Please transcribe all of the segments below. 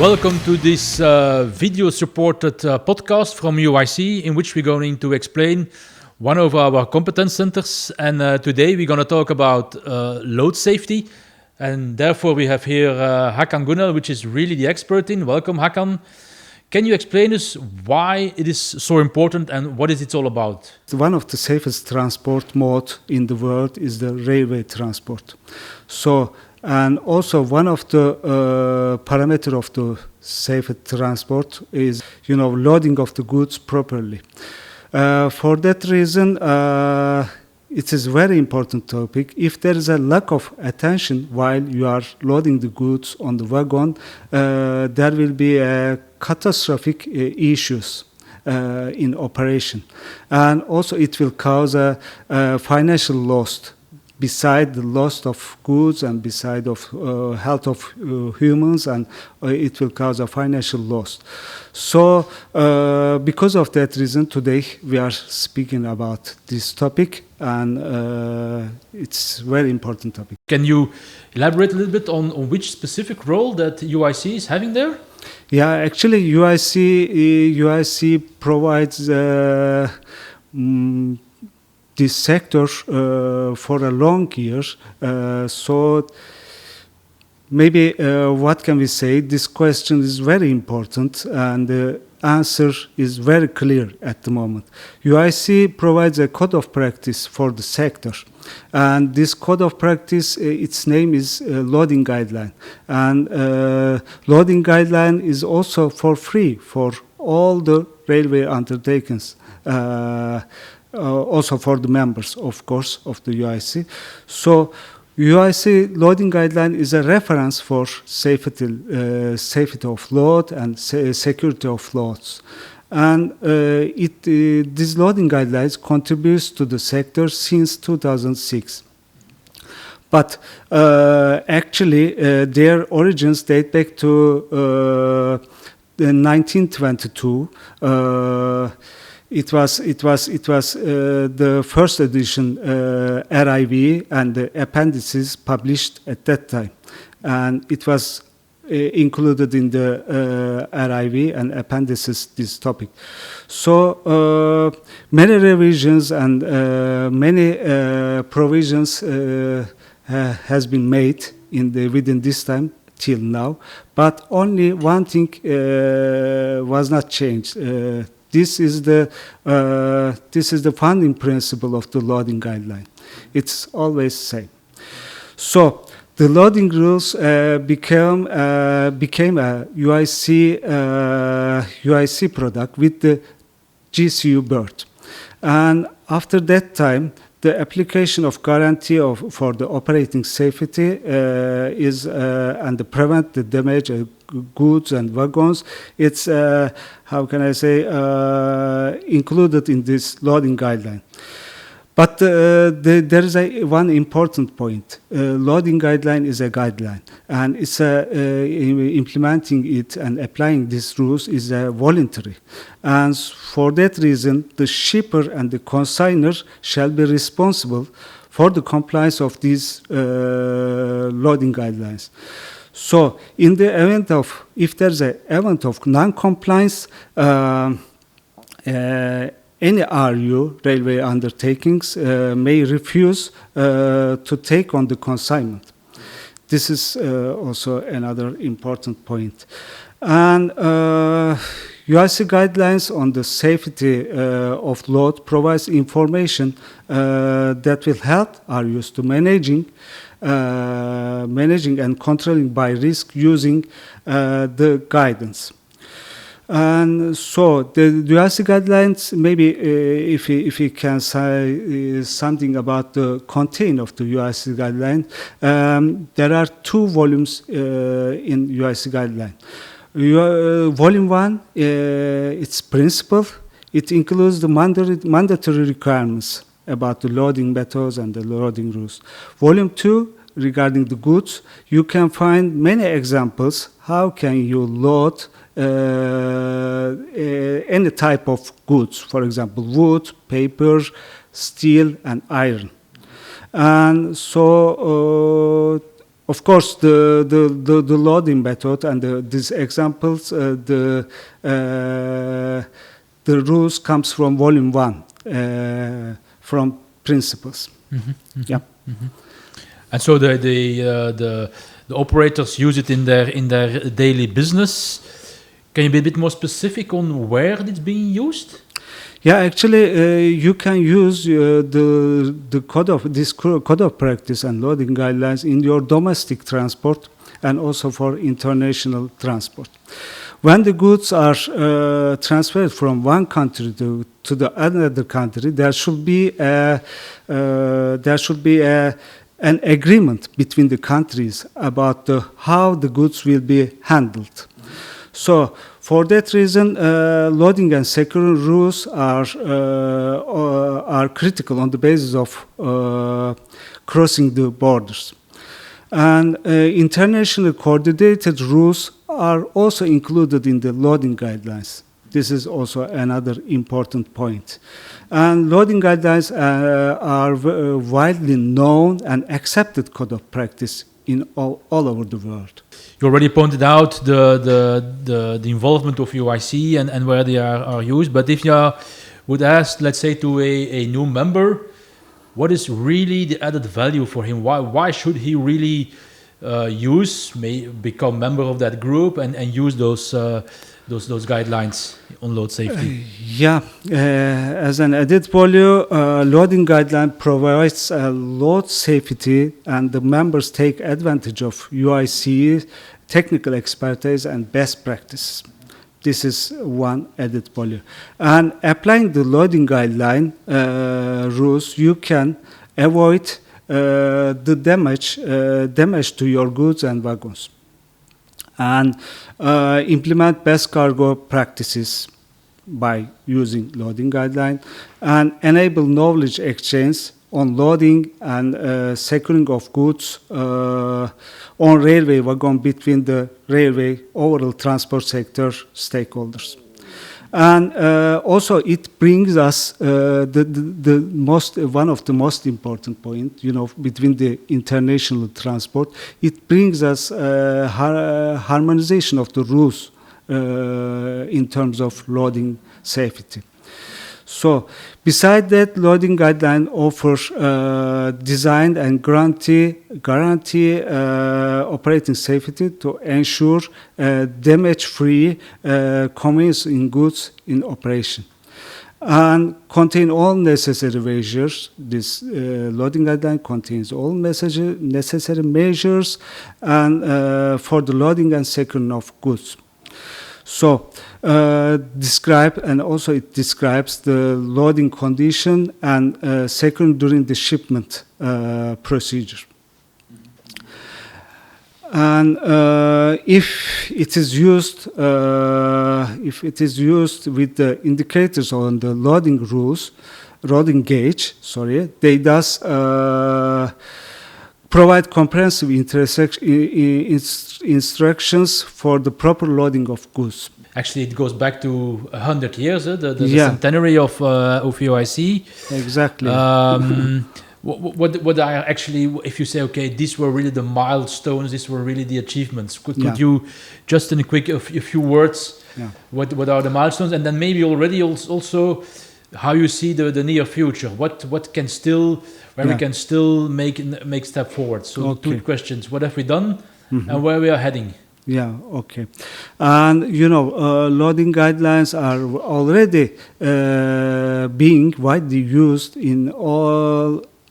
Welcome to this video-supported podcast from UIC, in which we're going to explain one of our competence centers. And today we're going to talk about load safety. And therefore we have here Hakan Gunel, which is really the expert in. Welcome, Hakan. Can you explain us why it is so important and what is it all about? One of the safest transport mode in the world is the railway transport. And also one of the parameters of the safe transport is, loading of the goods properly. For that reason, it is a very important topic. If there is a lack of attention while you are loading the goods on the wagon, there will be catastrophic issues in operation. And also it will cause a financial loss. Beside the loss of goods and beside of health of humans, and it will cause a financial loss. So because of that reason, today we are speaking about this topic, and it's a very important topic. Can you elaborate a little bit on which specific role that UIC is having there? Yeah, actually UIC provides this sector for a long years. So maybe what can we say? This question is very important and the answer is very clear at the moment. UIC provides a code of practice for the sector. And this code of practice, its name is loading guideline. And loading guideline is also for free for all the railway undertakings. Also for the members, of course, of the UIC. So UIC loading guideline is a reference for safety of load and security of loads. And this loading guidelines contributes to the sector since 2006. But actually, their origins date back to 1922. It was the first edition RIV and the appendices published at that time, and it was included in the RIV and appendices this topic. So many revisions and many provisions has been made within this time till now, but only one thing was not changed. This is the founding principle of the loading guideline. It's always the same. So the loading rules became a UIC product with the GCU birth. And after that time, the application of guarantee for the operating safety is and to prevent the damage of goods and wagons. It's included in this loading guideline. But there is one important point. Loading guideline is a guideline, and it's implementing it and applying these rules is voluntary. And for that reason, the shipper and the consignor shall be responsible for the compliance of these loading guidelines. So, in the event of, if there's an event of non-compliance, any RU, railway undertakings, may refuse to take on the consignment. This is also another important point. And UIC guidelines on the safety of load provides information that will help RUs to managing and controlling by risk using the guidance. And so the UIC guidelines, maybe if we can say something about the content of the UIC guideline, there are two volumes in UIC guideline. Volume 1, its principle, it includes the mandatory requirements about the loading methods and the loading rules. Volume 2, regarding the goods, you can find many examples how can you load any type of goods, for example, wood, paper, steel, and iron. And so Of course, the loading method and these examples, the rules comes from volume 1, from principles. Yeah. And so the operators use it in their daily business. Can you be a bit more specific on where it's being used? Yeah, actually, you can use the code of practice and loading guidelines in your domestic transport and also for international transport. When the goods are transferred from one country to the another country, there should be an agreement between the countries about how the goods will be handled. So, for that reason, loading and securing rules are critical on the basis of crossing the borders. And international coordinated rules are also included in the loading guidelines. This is also another important point. And loading guidelines are widely known and accepted code of practice in all over the world. You already pointed out the involvement of UIC and where they are used, but if you would ask, let's say, to a new member, what is really the added value for him? Why should he really become member of that group and use those guidelines on load safety? As an added value, loading guideline provides load safety, and the members take advantage of UIC technical expertise and best practices. This is one added value. And applying the loading guideline rules, you can avoid the damage to your goods and wagons, and implement best cargo practices by using loading guideline, and enable knowledge exchange on loading and securing of goods on railway wagon between the railway overall transport sector stakeholders. And also it brings us one of the most important point, between the international transport. It brings us harmonization of the rules in terms of loading safety. So, beside that, loading guideline offers design and guarantee operating safety to ensure damage-free conveyance in goods in operation, and contain all necessary measures. This loading guideline contains all necessary measures and for the loading and securing of goods. So, it describes the loading condition and securing during the shipment procedure. And if it is used with the indicators on the loading gauge, they thus provide comprehensive instructions for the proper loading of goods. Actually, it goes back to 100 years, the centenary of UIC. Exactly. What are actually, if you say, okay, these were really the milestones, these were really the achievements, could you just in a few words, what are the milestones, and then maybe already also how you see the near future, what can still, where we can still make step forward. So two questions: what have we done, and where we are heading? Yeah, okay. And loading guidelines are already being widely used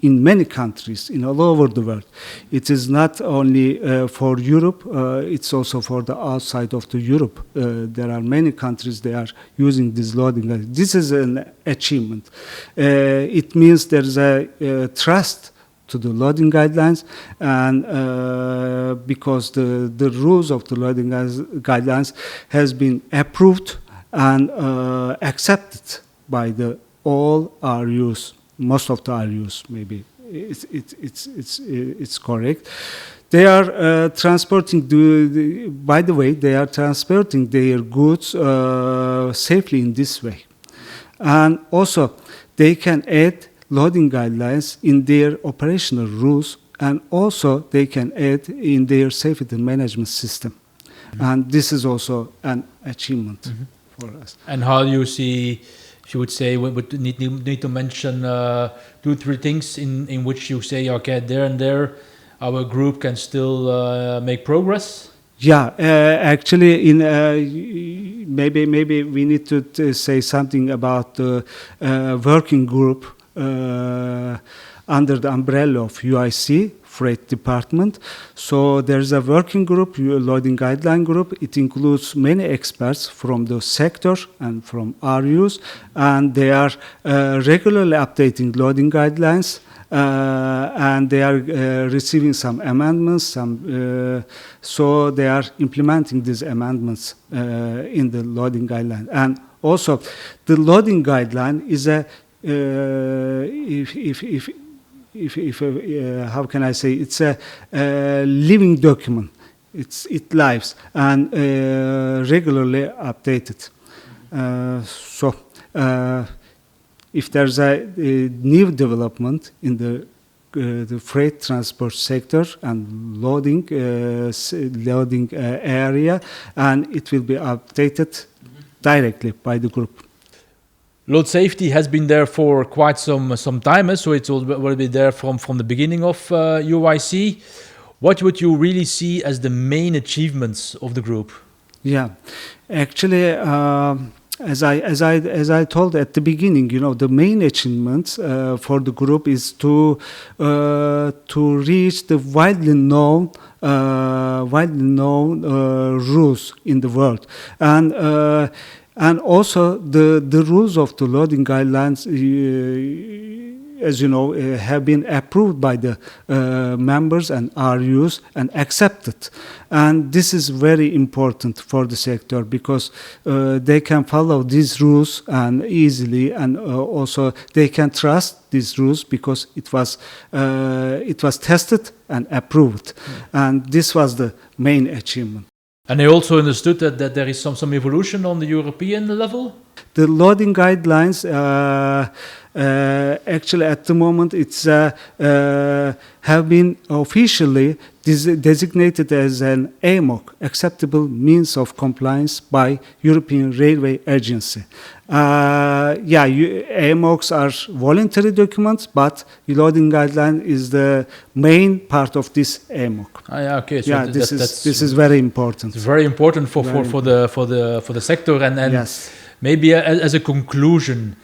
in many countries, all over the world. It is not only for Europe, it's also for the outside of the Europe. There are many countries they are using this loading guidelines. This is an achievement. It means there is a trust to the loading guidelines, and because the rules of the loading guidelines has been approved and accepted by all RUs, most of the RUs, maybe it's correct. They are transporting. By the way, they are transporting their goods safely in this way, and also they can add loading guidelines in their operational rules and also they can add in their safety management system. And this is also an achievement for us. And how do you see, if you would say, we would need to mention 2-3 things in which you say, okay, there and there, our group can still make progress? Yeah, actually, in maybe we need to say something about the working group under the umbrella of UIC, Freight Department. So there's a working group, loading guideline group. It includes many experts from the sector and from RUs, and they are regularly updating loading guidelines. And they are receiving some amendments, so they are implementing these amendments in the loading guideline. And also, the loading guideline is a how can I say? It's a living document. It lives and regularly updated. If there's a new development in the freight transport sector and loading area, and it will be updated directly by the group. Load safety has been there for quite some time, so it's already there from the beginning of UIC. What would you really see as the main achievements of the group? Yeah, actually, as I told at the beginning, the main achievements for the group is to reach the widely known rules in the world, and also the rules of the loading guidelines, as you know, have been approved by the members and RUs and accepted. And this is very important for the sector because they can follow these rules and easily, and also they can trust these rules because it was tested and approved. And this was the main achievement. And I also understood that there is some evolution on the European level? The loading guidelines, actually at the moment, have been officially designated as an AMOC, Acceptable Means of Compliance by European Railway Agency. AMOCs are voluntary documents, but the loading guideline is the main part of this AMOC. Okay. So this is very important. It's very important for the sector, and yes. Maybe as a conclusion,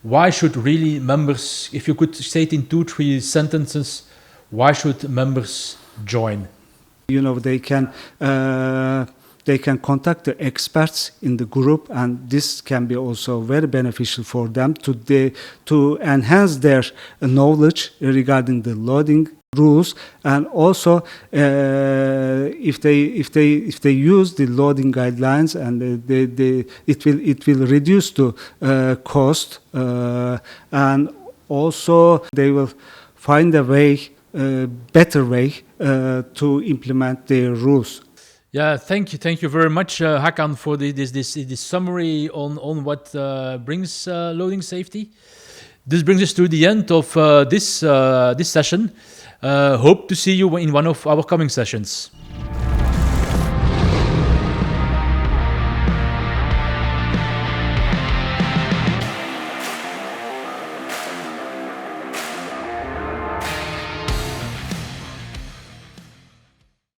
why should really members, if you could say it in 2-3 sentences, why should members join? They can contact the experts in the group, and this can be also very beneficial for them to enhance their knowledge regarding the loading rules, and also if they use the loading guidelines, and it will reduce the cost, and also they will find a better way to implement their rules. Yeah, thank you very much, Hakan, for this summary on what brings loading safety. This brings us to the end of this session. Hope to see you in one of our coming sessions.